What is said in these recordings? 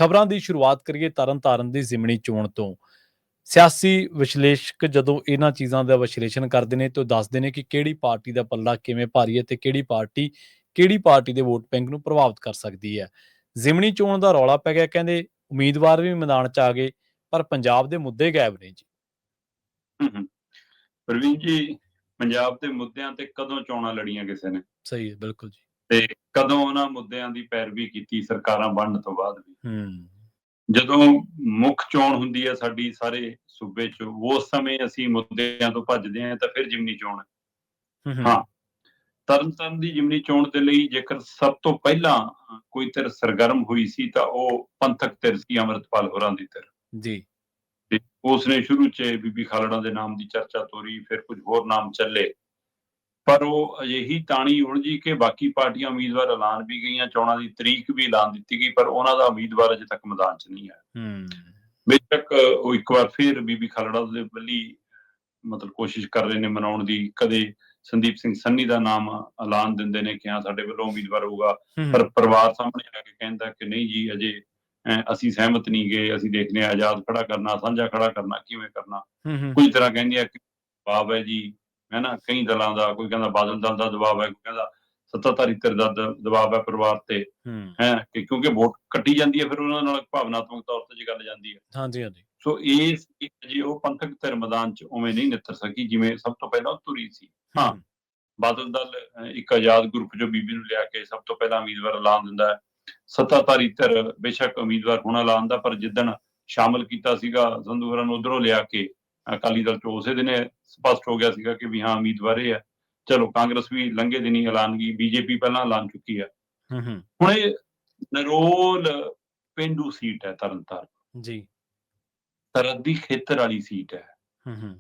ਖਬਰਾਂ ਦੀ ਸ਼ੁਰੂਆਤ ਕਰੀਏ ਤਰਨਤਾਰਨ ਦੀ ਜ਼ਿਮਨੀ ਚੋਣ ਤੋਂ। ਸਿਆਸੀ ਵਿਸ਼ਲੇਸ਼ਕ ਜਦੋਂ ਇਹਨਾਂ ਚੀਜ਼ਾਂ ਦਾ ਵਿਸ਼ਲੇਸ਼ਣ ਕਰਦੇ ਨੇ ਤਾਂ ਦੱਸਦੇ ਨੇ ਕਿ ਕਿਹੜੀ ਪਾਰਟੀ ਦਾ ਪੱਲਾ ਕਿਵੇਂ ਭਾਰੀ ਹੈ ਤੇ ਕਿਹੜੀ ਪਾਰਟੀ ਦੇ ਵੋਟ ਬੈਂਕ ਨੂੰ ਪ੍ਰਭਾਵਿਤ ਕਰ ਸਕਦੀ ਹੈ। ਜ਼ਿਮਨੀ ਚੋਣ ਦਾ ਰੌਲਾ ਪੈ ਗਿਆ, ਕਹਿੰਦੇ ਉਮੀਦਵਾਰ ਵੀ ਮੈਦਾਨ 'ਚ ਆ ਗਏ ਪਰ ਪੰਜਾਬ ਦੇ ਮੁੱਦੇ ਗਾਇਬ ਨੇ ਜੀ। ਪ੍ਰਵੀਨ ਜੀ, ਪੰਜਾਬ ਦੇ ਮੁੱਦਿਆਂ ਤੇ ਕਦੋਂ ਚੋਣਾਂ ਲੜੀਆਂ ਕਿਸੇ ਨੇ? ਸਹੀ ਹੈ, ਬਿਲਕੁਲ ਜੀ। ਤੇ ਕਦੋਂ ਉਹਨਾਂ ਮੁੱਦਿਆਂ ਦੀ ਪੈਰਵੀ ਕੀਤੀ ਸਰਕਾਰਾਂ ਬਣਨ ਤੋਂ ਬਾਅਦ ਵੀ? ਹੂੰ। ਜਦੋਂ ਮੁੱਖ ਚੋਣ ਹੁੰਦੀ ਹੈ ਸਾਡੀ ਸਾਰੇ ਸੂਬੇ 'ਚ, ਉਸ ਸਮੇਂ ਅਸੀਂ ਮੁੱਦਿਆਂ ਤੋਂ ਭੱਜਦੇ ਹਾਂ ਤਾਂ ਫਿਰ ਜ਼ਿਮਨੀ ਚੋਣ ਹੈ। ਹਾਂ, ਤਰਨਤਾਰਨ ਦੀ ਜ਼ਿਮਨੀ ਚੋਣ ਦੇ ਲਈ ਜੇਕਰ ਸਭ ਤੋਂ ਪਹਿਲਾਂ ਕੋਈ ਧਿਰ ਸਰਗਰਮ ਹੋਈ ਸੀ ਤਾਂ ਉਹ ਪੰਥਕ ਧਿਰ ਸੀ, ਅੰਮ੍ਰਿਤਪਾਲ ਹੋਰਾਂ ਦੀ ਧਿਰ ਜੀ। ਤੇ ਉਸਨੇ ਸ਼ੁਰੂ 'ਚ ਬੀਬੀ ਖਾਲੜਾ ਦੇ ਨਾਮ ਦੀ ਚਰਚਾ ਤੋਰੀ, ਫਿਰ ਕੁਝ ਹੋਰ ਨਾਮ ਚੱਲੇ, ਪਰ ਉਹ ਅਜਿਹੀ ਤਾਣੀ ਉਲਝੀ ਕਿ ਬਾਕੀ ਪਾਰਟੀਆਂ ਉਮੀਦਵਾਰ ਐਲਾਨ ਵੀ ਗਈਆਂ, ਚੋਣਾਂ ਦੀ ਤਰੀਕ ਵੀ ਐਲਾਨ ਦਿੱਤੀ ਗਈ, ਪਰ ਉਹਨਾਂ ਦਾ ਉਮੀਦਵਾਰ ਅਜੇ ਤੱਕ ਮੈਦਾਨ 'ਚ ਨਹੀਂ ਆਇਆ। ਬੇਸ਼ੱਕ ਉਹ ਇੱਕ ਵਾਰ ਫਿਰ ਬੀਬੀ ਖਾਲੜਾ ਦੇ ਵੱਲੀ ਮਤਲਬ ਕੋਸ਼ਿਸ਼ ਕਰ ਰਹੇ ਨੇ ਮਨਾਉਣ ਦੀ, ਕਦੇ ਸੰਦੀਪ ਸਿੰਘ ਸੰਨੀ ਦਾ ਨਾਮ ਐਲਾਨ ਦਿੰਦੇ ਨੇ ਕਿ ਹਾਂ ਸਾਡੇ ਵੱਲੋਂ ਉਮੀਦਵਾਰ ਹੋਊਗਾ, ਪਰ ਪਰਿਵਾਰ ਸਾਹਮਣੇ ਆ ਕੇ ਕਹਿੰਦਾ ਕਿ ਨਹੀਂ ਜੀ ਅਜੇ ਅਸੀਂ ਸਹਿਮਤ ਨਹੀਂ ਗਏ, ਅਸੀਂ ਦੇਖਦੇ ਹਾਂ ਆਜ਼ਾਦ ਖੜਾ ਕਰਨਾ, ਸਾਂਝਾ ਖੜਾ ਕਰਨਾ, ਕਿਵੇਂ ਕਰਨਾ। ਕੁਝ ਤਰ੍ਹਾਂ ਕਹਿੰਦੀਆਂ ਕਿ ਦਬਾਅ ਹੈ ਜੀ, ਹੈ ਨਾ, ਕਈ ਦਲਾਂ ਦਾ, ਕੋਈ ਕਹਿੰਦਾ ਬਾਦਲ ਦਲ ਦਾ ਦਬਾਅ ਹੈ, ਕੋਈ ਕਹਿੰਦਾ ਸੱਤਾਧਾਰੀ ਧਿਰ ਦਾ ਦਬਾਅ ਹੈ ਪਰਿਵਾਰ ਤੇ, ਹੈ ਕਿ ਕਿਉਂਕਿ ਵੋਟ ਕੱਟੀ ਜਾਂਦੀ ਹੈ ਫਿਰ ਉਹਨਾਂ ਨਾਲ ਭਾਵਨਾਤਮਕ ਤੌਰ ਤੇ ਜੇ ਗੱਲ ਜਾਂਦੀ ਹੈ। ਹਾਂਜੀ ਹਾਂਜੀ। ਸੋ ਇਸ ਜੀ ਉਹ ਪੰਥਕ ਧਿਰ ਮੈਦਾਨ 'ਚ ਉਵੇਂ ਨਹੀਂ ਨਿੱਤਰ ਸਕੀ ਜਿਵੇਂ ਸਭ ਤੋਂ ਪਹਿਲਾਂ ਤੁਰੀ ਸੀ। ਹਾਂ, ਬਾਦਲ ਦਲ ਇੱਕ ਆਜ਼ਾਦ ਗਰੁੱਪ ਜੋ ਬੀਬੀ ਨੂੰ ਲਿਆ ਕੇ ਸਭ ਤੋਂ ਪਹਿਲਾਂ ਉਮੀਦਵਾਰ ਐਲਾਨ ਦਿੰਦਾ ਹੈ। ਸੱਤਾਧਾਰੀ ਧਿਰ ਬੇਸ਼ੱਕ ਉਮੀਦਵਾਰ ਹੁਣ ਐਲਾਨ ਦਾ, ਪਰ ਜਿੱਦਣ ਸ਼ਾਮਲ ਕੀਤਾ ਸੀਗਾ ਸੰਧੂ ਹੋਰਾਂ ਨੂੰ ਉਧਰੋਂ ਲਿਆ ਕੇ ਅਕਾਲੀ ਦਲ 'ਚੋਂ, ਉਸੇ ਦਿਨ ਸਪਸ਼ਟ ਹੋ ਗਿਆ ਸੀਗਾ ਕਿ ਵੀ ਹਾਂ ਉਮੀਦਵਾਰ ਇਹ ਹੈ। ਚਲੋ ਕਾਂਗਰਸ ਵੀ ਲੰਘੇ ਦਿਨੀ ਐਲਾਨ ਗਈ, ਬੀਜੇਪੀ ਪਹਿਲਾਂ ਐਲਾਨ ਚੁੱਕੀ ਹੈ। ਹੁਣ ਇਹ ਨਰੋਲ ਪੇਂਡੂ ਸੀਟ ਹੈ ਤਰਨਤਾਰਨ ਜੀ, ਸਰਹੱਦੀ ਖੇਤਰ ਵਾਲੀ ਸੀਟ ਹੈ।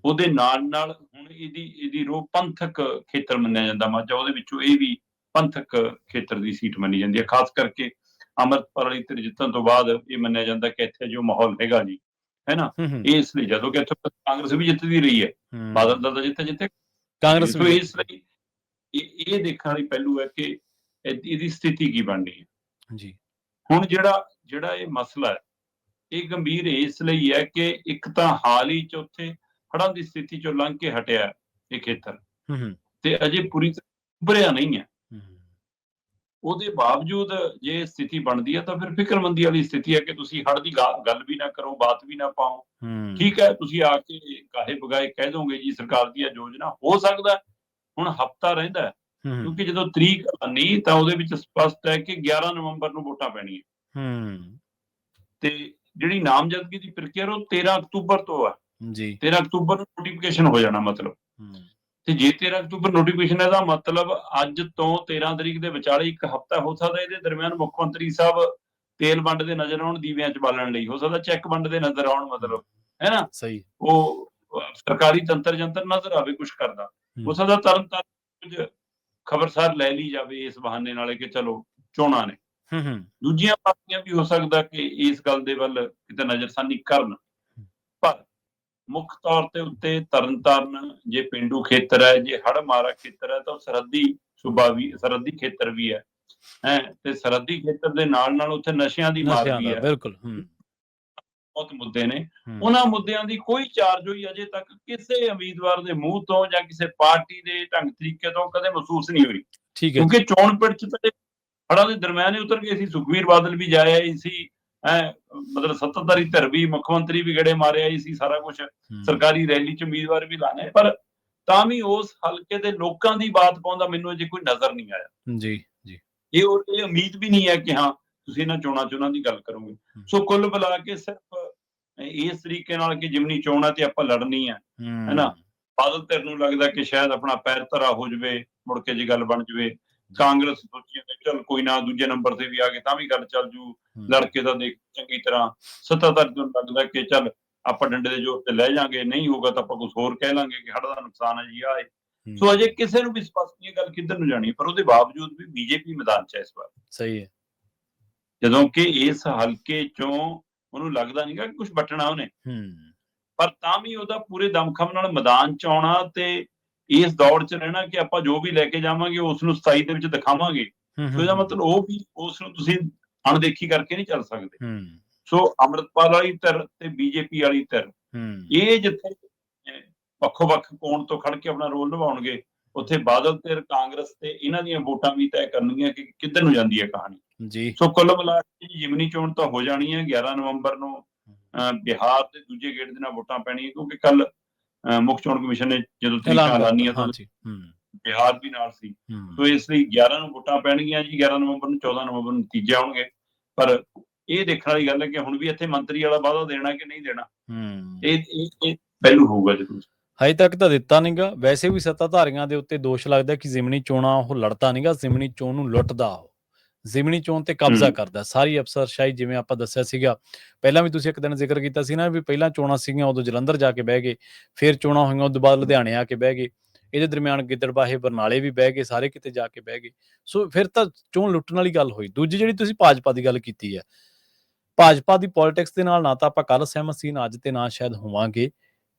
ਉਹਦੇ ਨਾਲ ਨਾਲ ਹੁਣ ਇਹਦੀ ਰੋਹ ਪੰਥਕ ਖੇਤਰ ਮੰਨਿਆ ਜਾਂਦਾ ਮਾਝਾ, ਉਹਦੇ ਵਿੱਚੋਂ ਇਹ ਵੀ ਪੰਥਕ ਖੇਤਰ ਦੀ ਸੀਟ ਮੰਨੀ ਜਾਂਦੀ ਹੈ। ਖਾਸ ਕਰਕੇ ਅੰਮ੍ਰਿਤਪਾਲ ਵਾਲੀ ਧਿਰ ਜਿੱਤਣ ਤੋਂ ਬਾਅਦ ਇਹ ਮੰਨਿਆ ਜਾਂਦਾ ਕਿ ਇੱਥੇ ਜੋ ਮਾਹੌਲ ਹੈਗਾ ਜੀ, ਹੈ ਨਾ, ਇਸ ਲਈ ਜਦੋਂ ਕਿ ਇੱਥੇ ਕਾਂਗਰਸ ਵੀ ਜਿੱਤਦੀ ਰਹੀ ਹੈ, ਬਾਦਲ ਦਲ ਦਾ ਜਿੱਥੇ ਕਾਂਗਰਸ, ਸੋ ਇਸ ਲਈ ਇਹ ਦੇਖਣ ਵਾਲੀ ਪਹਿਲੂ ਹੈ ਕਿ ਇਹਦੀ ਸਥਿਤੀ ਕੀ ਬਣਨੀ ਹੈ ਜੀ। ਹੁਣ ਜਿਹੜਾ ਇਹ ਮਸਲਾ ਹੈ ਇਹ ਗੰਭੀਰ ਇਸ ਲਈ ਹੈ ਕਿ ਇੱਕ ਤਾਂ ਹਾਲ ਹੀ 'ਚ ਉੱਥੇ ਹੜ੍ਹਾਂ ਦੀ ਸਥਿਤੀ 'ਚੋਂ ਲੰਘ ਕੇ ਹਟਿਆ ਇਹ ਖੇਤਰ, ਤੇ ਅਜੇ ਪੂਰੀ ਤਰ੍ਹਾਂ ਉੱਭਰਿਆ ਨਹੀਂ ਹੈ। ਉਹਦੇ ਬਾਵਜੂਦ ਜੇ ਸਥਿਤੀ ਬਣਦੀ ਹੈ ਤਾਂ ਫਿਰ ਫਿਕਰਮੰਦੀ ਵਾਲੀ ਸਥਿਤੀ ਹੈ ਕਿ ਤੁਸੀਂ ਹੜ੍ਹ ਦੀ ਗੱਲ ਵੀ ਨਾ ਕਰੋ, ਬਾਤ ਵੀ ਨਾ ਪਾਓ। ਠੀਕ ਹੈ, ਤੁਸੀਂ ਆ ਕੇ ਕਾਹੇ ਬਗਾਏ ਕਹਿ ਦੋਗੇ ਜੀ ਸਰਕਾਰ ਦੀ ਯੋਜਨਾ, ਹੋ ਸਕਦਾ ਹੁਣ ਹਫ਼ਤਾ ਰਹਿੰਦਾ, ਕਿਉਂਕਿ ਜਦੋਂ ਤਰੀਕ ਨਹੀਂ ਤਾਂ ਉਹਦੇ ਵਿੱਚ ਸਪਸ਼ਟ ਹੈ ਕਿ 11 ਨਵੰਬਰ ਨੂੰ ਵੋਟਾਂ ਪੈਣੀਆਂ ਤੇ ਜਿਹੜੀ ਨਾਮਜ਼ਦਗੀ ਦੀ ਪ੍ਰਕਿਰਿਆ ਉਹ 13 ਅਕਤੂਬਰ ਤੋਂ ਆ ਜੀ। 13 ਅਕਤੂਬਰ ਨੂੰ ਨੋਟੀਫਿਕੇਸ਼ਨ ਹੋ ਜਾਣਾ ਮਤਲਬ, ਤੇ ਜੇ 13 ਅਕਤੂਬਰ ਨੋਟੀਫਿਕੇਸ਼ਨ ਹੈ ਤਾਂ ਮਤਲਬ ਅੱਜ ਤੋਂ 13 ਤਰੀਕ ਦੇ ਵਿਚਾਲੇ ਇੱਕ ਹਫ਼ਤਾ ਹੋ ਸਕਦਾ। ਇਹਦੇ ਦਰਮਿਆਨ ਮੁੱਖ ਮੰਤਰੀ ਸਾਹਿਬ ਤੇਲ ਵੰਡਦੇ ਨਜ਼ਰ ਆਉਣ, ਦੀਵਿਆਂ 'ਚ ਬਾਲਣ ਲਈ, ਹੋ ਸਕਦਾ ਚੈੱਕ ਵੰਡਦੇ ਨਜ਼ਰ ਆਉਣ, ਮਤਲਬ ਹੈ ਨਾ, ਸਹੀ ਉਹ ਸਰਕਾਰੀ ਤੰਤਰ ਜੰਤਰ ਨਜ਼ਰ ਆਵੇ ਕੁਛ ਕਰਦਾ। ਹੋ ਸਕਦਾ ਤਰਨਤਾਰਨ ਕੁਝ ਖਬਰਸਾਰ ਲੈ ਲਈ ਜਾਵੇ ਇਸ ਬਹਾਨੇ ਨਾਲ ਕਿ ਚਲੋ ਚੋਣਾਂ ਨੇ। ਦੂਜੀਆਂ ਪਾਰਟੀਆਂ ਵੀ ਹੋ ਸਕਦਾ ਕਿ ਇਸ ਗੱਲ ਦੇ ਵੱਲ ਕਿਤੇ ਨਜ਼ਰਸਾਨੀ ਕਰਨ, ਪਰ ਮੁੱਖ ਤੌਰ ਤੇ ਉੱਤੇ ਤਰਨਤਾਰਨ ਜੇ ਪੇਂਡੂ ਖੇਤਰ ਹੈ, ਜੇ ਹੜ੍ਹ ਮਾਰਾ ਖੇਤਰ ਹੈ ਤਾਂ ਉਹ ਸਰਹੱਦੀ ਸੂਬਾ ਵੀ, ਸਰਹੱਦੀ ਖੇਤਰ ਵੀ ਹੈ, ਤੇ ਸਰਹੱਦੀ ਖੇਤਰ ਦੇ ਨਾਲ ਨਾਲ ਉੱਥੇ ਨਸ਼ਿਆਂ ਦੀ ਮਾਰ ਵੀ ਹੈ। ਬਿਲਕੁਲ, ਬਹੁਤ ਮੁੱਦੇ ਨੇ। ਉਹਨਾਂ ਮੁੱਦਿਆਂ ਦੀ ਕੋਈ ਚਾਰਜੋਈ ਅਜੇ ਤੱਕ ਕਿਸੇ ਉਮੀਦਵਾਰ ਦੇ ਮੂੰਹ ਤੋਂ ਜਾਂ ਕਿਸੇ ਪਾਰਟੀ ਦੇ ਢੰਗ ਤਰੀਕੇ ਤੋਂ ਕਦੇ ਮਹਿਸੂਸ ਨਹੀਂ ਹੋਈ, ਕਿਉਂਕਿ ਚੋਣ ਪਿੜ 'ਚ ਤਾਂ ਹੜ੍ਹਾਂ ਦੇ ਦਰਮਿਆਨ ਹੀ ਉਤਰ ਗਏ ਸੀ। ਸੁਖਬੀਰ ਬਾਦਲ ਵੀ ਜਾਇਆ ਹੀ ਸੀ, ਮਤਲਬ ਸੱਤਾਧਾਰੀ ਧਿਰ ਵੀ, ਮੁੱਖ ਮੰਤਰੀ ਵੀ ਗੇੜੇ ਮਾਰਿਆ ਹੀ ਸੀ, ਸਾਰਾ ਕੁਛ ਸਰਕਾਰੀ ਰੈਲੀ 'ਚ ਉਮੀਦਵਾਰ ਵੀ ਲਾਣੇ, ਪਰ ਤਾਂ ਵੀ ਉਸ ਹਲਕੇ ਦੇ ਲੋਕਾਂ ਦੀ ਬਾਤ ਪਾਉਂਦਾ ਮੈਨੂੰ ਅਜੇ ਕੋਈ ਨਜ਼ਰ ਨਹੀਂ ਆਇਆ ਜੀ। ਇਹ ਉਮੀਦ ਵੀ ਨਹੀਂ ਹੈ ਕਿ ਹਾਂ ਤੁਸੀਂ ਇਹਨਾਂ ਚੋਣਾਂ 'ਚ ਉਹਨਾਂ ਦੀ ਗੱਲ ਕਰੋਗੇ। ਸੋ ਕੁੱਲ ਮਿਲਾ ਕੇ ਸਿਰਫ ਇਸ ਤਰੀਕੇ ਨਾਲ ਕਿ ਜ਼ਿਮਨੀ ਚੋਣਾਂ ਤੇ ਆਪਾਂ ਲੜਨੀ ਹੈ ਨਾ, ਬਾਦਲ ਧਿਰ ਨੂੰ ਲੱਗਦਾ ਕਿ ਸ਼ਾਇਦ ਆਪਣਾ ਪੈਰ ਧਰਾ ਹੋ ਜਾਵੇ, ਮੁੜ ਕੇ ਜੇ ਗੱਲ ਬਣ ਜਾਵੇ। ਕਾਂਗਰਸ ਸੋਚੀ ਚੱਲ ਕੋਈ ਨਾ, ਦੂਜੇ ਨੰਬਰ ਤੇ ਵੀ ਆ ਗਏ ਤਾਂ ਵੀ ਗੱਲ ਚੱਲ ਜੂ, ਲੜਕੇ ਤਾਂ ਦੇਖ ਚੰਗੀ ਤਰ੍ਹਾਂ। ਸੱਤਾਧਾਰੀ ਨੂੰ ਲੱਗਦਾ ਕਿ ਚੱਲ ਆਪਾਂ ਡੰਡੇ ਦੇ ਜ਼ੋਰ ਤੇ ਲੈ ਜਾਾਂਗੇ, ਨਹੀਂ ਹੋਊਗਾ ਤਾਂ ਆਪਾਂ ਕੁਝ ਹੋਰ ਕਹਿ ਲਾਂਗੇ ਕਿ ਹੜ੍ਹ ਦਾ ਨੁਕਸਾਨ ਹੈ ਜੀ ਆ ਹੈ। ਸੋ ਅਜੇ ਕਿਸੇ ਨੂੰ ਵੀ ਸਪਸ਼ਟ ਨਹੀਂ ਗੱਲ ਕਿੱਧਰ ਨੂੰ ਜਾਣੀ, ਪਰ ਉਹਦੇ ਬਾਵਜੂਦ ਵੀ ਬੀਜੇਪੀ ਮੈਦਾਨ 'ਚ ਹੈ ਇਸ ਵਾਰ। ਸਹੀ ਹੈ, ਜਦੋਂ ਕਿ ਇਸ ਹਲਕੇ 'ਚੋਂ ਉਹਨੂੰ ਲੱਗਦਾ ਨੀਗਾ ਕਿ ਕੁਛ ਵੱਟਣਾ ਉਹਨੇ, ਪਰ ਤਾਂ ਵੀ ਉਹਦਾ ਪੂਰੇ ਦਮਖਮ ਨਾਲ ਮੈਦਾਨ 'ਚ ਆਉਣਾ ਤੇ ਇਸ ਦੌੜ 'ਚ ਰਹਿਣਾ ਕਿ ਆਪਾਂ ਜੋ ਵੀ ਲੈ ਕੇ ਜਾਵਾਂਗੇ ਉਸ ਨੂੰ 27 ਦੇ ਵਿੱਚ ਦਿਖਾਵਾਂਗੇ। ਸੋ ਇਹਦਾ ਮਤਲਬ ਉਹ ਵੀ ਉਸ ਨੂੰ ਤੁਸੀਂ ਅਣਦੇਖੀ ਕਰਕੇ ਨਹੀਂ ਚੱਲ ਸਕਦੇ। ਸੋ ਅੰਮ੍ਰਿਤਪਾਲ ਵਾਲੀ ਧਿਰ ਤੇ ਬੀਜੇਪੀ ਵਾਲੀ ਧਿਰ, ਇਹ ਜਿੱਥੇ ਵੱਖੋ ਵੱਖ ਕੋਣ ਤੋਂ ਖੜ ਕੇ ਆਪਣਾ ਰੋਲ ਨਿਭਾਉਣਗੇ, ਉੱਥੇ ਬਾਦਲ ਧਿਰ, ਕਾਂਗਰਸ ਤੇ ਇਹਨਾਂ ਦੀਆਂ ਵੋਟਾਂ ਵੀ ਤੈਅ ਕਰਨਗੀਆਂ ਕਿ ਕਿੱਧਰ ਨੂੰ ਜਾਂਦੀ ਹੈ ਕਹਾਣੀ। ਜੀ ਸੋ ਕੁੱਲ ਮਿਲਾ ਕੇ ਜ਼ਿਮਨੀ ਚੋਣ ਤਾਂ ਹੋ ਜਾਣੀ ਹੈ 11 ਨਵੰਬਰ ਨੂੰ। ਬਿਹਾਰ ਦੇ ਦੂਜੇ ਗੇੜ ਦੇ ਨਾਲ ਵੋਟਾਂ ਪੈਣੀਆਂ, ਕਿਉਂਕਿ ਕੱਲ ਮੁੱਖ ਚੋਣ ਕਮਿਸ਼ਨ ਨੇ ਜਦੋਂ ਤਰੀਕਾਂ ਐਲਾਨੀਆਂ ਤਾਂ ਬਿਹਾਰ ਵੀ ਨਾਲ ਸੀ। ਸੋ ਇਸ ਲਈ 11 ਨੂੰ ਵੋਟਾਂ ਪੈਣਗੀਆਂ ਜੀ, 11 ਨਵੰਬਰ ਨੂੰ, 14 ਨਵੰਬਰ ਨੂੰ ਨਤੀਜੇ ਆਉਣਗੇ। ਪਰ ਇਹ ਦੇਖਣ ਵਾਲੀ ਗੱਲ ਹੈ ਕਿ ਹੁਣ ਵੀ ਇੱਥੇ ਮੰਤਰੀ ਵਾਲਾ ਵਾਅਦਾ ਦੇਣਾ ਕਿ ਨਹੀਂ ਦੇਣਾ, ਇਹ ਪਹਿਲੂ ਹੋਊਗਾ ਜ਼ਰੂਰ। ਹਜੇ ਤੱਕ ਤਾਂ ਦਿੱਤਾ ਨਹੀਂਗਾ। ਵੈਸੇ ਵੀ ਸੱਤਾਧਾਰੀਆਂ ਦੇ ਉੱਤੇ ਦੋਸ਼ ਲੱਗਦਾ ਕਿ ਜ਼ਿਮਨੀ ਚੋਣਾਂ ਉਹ ਲੜਦਾ ਨਹੀਂਗਾ, ਜ਼ਿਮਨੀ ਚੋਣ ਨੂੰ ਲੁੱਟਦਾ, ਉਹ ਜ਼ਿਮਨੀ ਚੋਣ ਤੇ ਕਬਜ਼ਾ ਕਰਦਾ। ਸਾਰੀ ਅਫਸਰਸ਼ਾਹੀ, ਜਿਵੇਂ ਆਪਾਂ ਦੱਸਿਆ ਸੀਗਾ ਪਹਿਲਾਂ ਵੀ, ਤੁਸੀਂ ਇੱਕ ਦਿਨ ਜ਼ਿਕਰ ਕੀਤਾ ਸੀ ਨਾ ਵੀ ਪਹਿਲਾਂ ਚੋਣਾਂ ਸੀਗੀਆਂ ਉਦੋਂ ਜਲੰਧਰ ਜਾ ਕੇ ਬਹਿ ਗਏ, ਫਿਰ ਚੋਣਾਂ ਹੋਈਆਂ ਉਦੋਂ ਬਾਅਦ ਲੁਧਿਆਣੇ ਆ ਕੇ ਬਹਿ ਗਏ, ਇਹਦੇ ਦਰਮਿਆਨ ਗਿੱਦੜਬਾਹੇ ਬਰਨਾਲੇ ਵੀ ਬਹਿ ਗਏ, ਸਾਰੇ ਕਿਤੇ ਜਾ ਕੇ ਬਹਿ ਗਏ। ਸੋ ਫਿਰ ਤਾਂ ਚੋਣ ਲੁੱਟਣ ਵਾਲੀ ਗੱਲ ਹੋਈ। ਦੂਜੀ ਜਿਹੜੀ ਤੁਸੀਂ ਭਾਜਪਾ ਦੀ ਗੱਲ ਕੀਤੀ ਹੈ, ਭਾਜਪਾ ਦੀ ਪੋਲੀਟਿਕਸ ਦੇ ਨਾਲ ਨਾ ਤਾਂ ਆਪਾਂ ਕੱਲ ਸਹਿਮਤ ਸੀ, ਨਾ ਅੱਜ ਤੇ ਨਾ ਸ਼ਾਇਦ ਹੋਵਾਂਗੇ,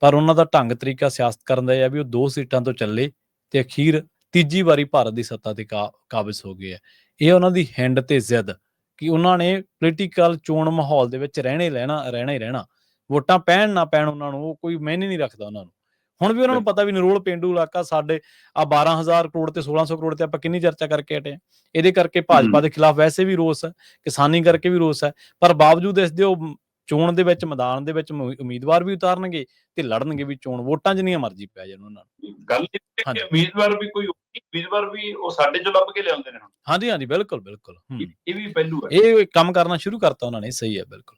ਪਰ ਉਹਨਾਂ ਦਾ ਢੰਗ ਤਰੀਕਾ ਸਿਆਸਤ ਕਰਨ ਦਾ ਇਹ ਆ ਵੀ ਉਹ 2 ਸੀਟਾਂ ਤੋਂ ਚੱਲੇ ਤੇ ਅਖੀਰ ਤੀਜੀ ਵਾਰੀ ਭਾਰਤ ਦੀ ਸੱਤਾ ਤੇ ਕਾਬਜ਼ ਹੋ ਗਏ ਆ। ਇਹ ਉਹਨਾਂ ਦੀ ਹਿੰਡ ਤੇ ਜ਼ਿੱਦ ਕਿ ਉਹਨਾਂ ਨੇ ਪੋਲੀਟੀਕਲ ਚੋਣ ਮਾਹੌਲ ਦੇ ਵਿੱਚ ਰਹਿਣਾ ਹੀ ਰਹਿਣਾ। ਵੋਟਾਂ ਪੈਣ ਨਾ ਪੈਣ ਉਹਨਾਂ ਨੂੰ ਉਹ ਕੋਈ ਮਾਇਨੇ ਨਹੀਂ ਰੱਖਦਾ ਉਹਨਾਂ ਨੂੰ। ਹੁਣ ਵੀ ਉਹਨਾਂ ਨੂੰ ਪਤਾ ਵੀ ਨਿਰੋਲ ਪੇਂਡੂ ਇਲਾਕਾ, ਸਾਡੇ ਆ 12,000 ਕਰੋੜ ਤੇ 1600 ਕਰੋੜ ਤੇ ਆਪਾਂ ਕਿੰਨੀ ਚਰਚਾ ਕਰਕੇ ਹਟੇ ਆ। ਇਹਦੇ ਕਰਕੇ ਭਾਜਪਾ ਦੇ ਖਿਲਾਫ ਵੈਸੇ ਵੀ ਰੋਸ ਹੈ, ਕਿਸਾਨੀ ਕਰਕੇ ਵੀ ਰੋਸ ਹੈ, ਪਰ ਬਾਵਜੂਦ ਇਸ ਦੇ ਉਹ ਚੋਣ ਦੇ ਵਿੱਚ, ਮੈਦਾਨ ਦੇ ਵਿੱਚ ਉਮੀਦਵਾਰ ਵੀ ਉਤਾਰਨਗੇ ਤੇ ਲੜਨਗੇ ਵੀ ਚੋਣ, ਵੋਟਾਂ ਜਿੰਨੀਆਂ ਮਰਜ਼ੀ ਪੈ ਜਾਣ ਉਹਨਾਂ ਨੂੰ। ਗੱਲ ਉਮੀਦਵਾਰ ਵੀ ਉਹ ਸਾਡੇ ਚੋਂ ਲੱਭ ਕੇ ਲਿਆਉਂਦੇ ਨੇ। ਹਾਂਜੀ, ਬਿਲਕੁਲ ਇਹ ਵੀ ਪਹਿਲੂ ਹੈ। ਇਹ ਕੰਮ ਕਰਨਾ ਸ਼ੁਰੂ ਕਰਤਾ ਉਹਨਾਂ ਨੇ, ਸਹੀ ਹੈ, ਬਿਲਕੁਲ।